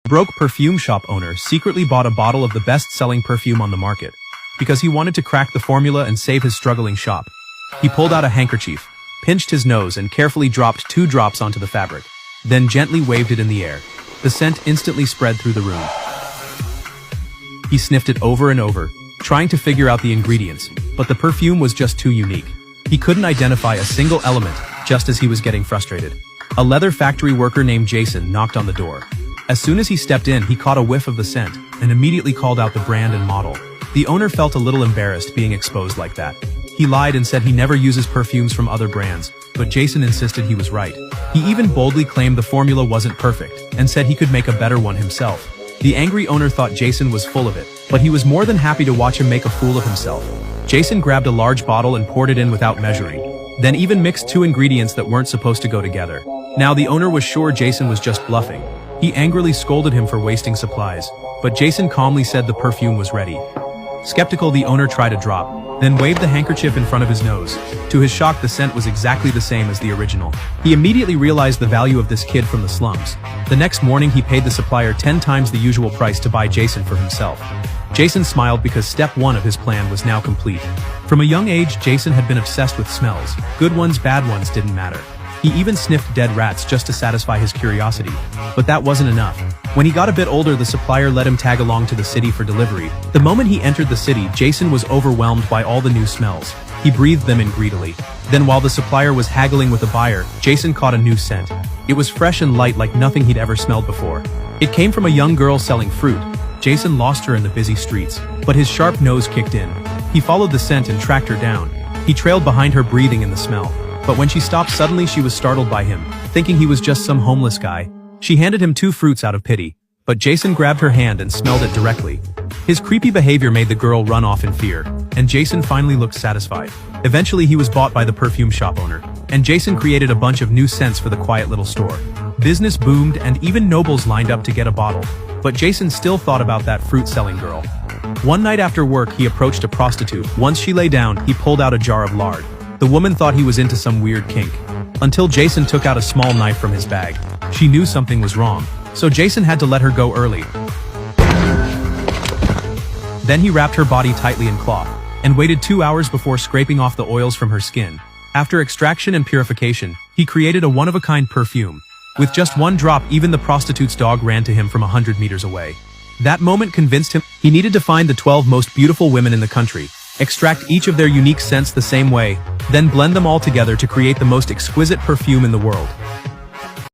Broke perfume shop owner secretly bought a bottle of the best-selling perfume on the market because he wanted to crack the formula and save his struggling shop. He pulled out a handkerchief, pinched his nose and carefully dropped 2 drops onto the fabric, then gently waved it in the air. The scent instantly spread through the room. He sniffed it over and over, trying to figure out the ingredients, but the perfume was just too unique. He couldn't identify a single element, just as he was getting frustrated. A leather factory worker named Jason knocked on the door. As soon as he stepped in, he caught a whiff of the scent and immediately called out the brand and model. The owner felt a little embarrassed being exposed like that. He lied and said he never uses perfumes from other brands, but Jason insisted he was right. He even boldly claimed the formula wasn't perfect and said he could make a better one himself. The angry owner thought Jason was full of it, but he was more than happy to watch him make a fool of himself. Jason grabbed a large bottle and poured it in without measuring, then even mixed 2 ingredients that weren't supposed to go together. Now the owner was sure Jason was just bluffing. He angrily scolded him for wasting supplies, but Jason calmly said the perfume was ready. Skeptical, the owner tried a drop, then waved the handkerchief in front of his nose. To his shock, the scent was exactly the same as the original. He immediately realized the value of this kid from the slums. The next morning, he paid the supplier 10 times the usual price to buy Jason for himself. Jason smiled because step 1 of his plan was now complete. From a young age, Jason had been obsessed with smells. Good ones, bad ones didn't matter. He even sniffed dead rats just to satisfy his curiosity. But that wasn't enough. When he got a bit older, the supplier let him tag along to the city for delivery. The moment he entered the city, Jason was overwhelmed by all the new smells. He breathed them in greedily. Then while the supplier was haggling with the buyer, Jason caught a new scent. It was fresh and light like nothing he'd ever smelled before. It came from a young girl selling fruit. Jason lost her in the busy streets, but his sharp nose kicked in. He followed the scent and tracked her down. He trailed behind her, breathing in the smell. But when she stopped suddenly, she was startled by him, thinking he was just some homeless guy. She handed him 2 fruits out of pity, but Jason grabbed her hand and smelled it directly. His creepy behavior made the girl run off in fear, and Jason finally looked satisfied. Eventually he was bought by the perfume shop owner, and Jason created a bunch of new scents for the quiet little store. Business boomed and even nobles lined up to get a bottle, but Jason still thought about that fruit-selling girl. One night after work, he approached a prostitute. Once she lay down, he pulled out a jar of lard. The woman thought he was into some weird kink, until Jason took out a small knife from his bag. She knew something was wrong, so Jason had to let her go early. Then he wrapped her body tightly in cloth, and waited 2 hours before scraping off the oils from her skin. After extraction and purification, he created a one-of-a-kind perfume. With just 1 drop, even the prostitute's dog ran to him from 100 meters away. That moment convinced him he needed to find the 12 most beautiful women in the country, extract each of their unique scents the same way, then blend them all together to create the most exquisite perfume in the world.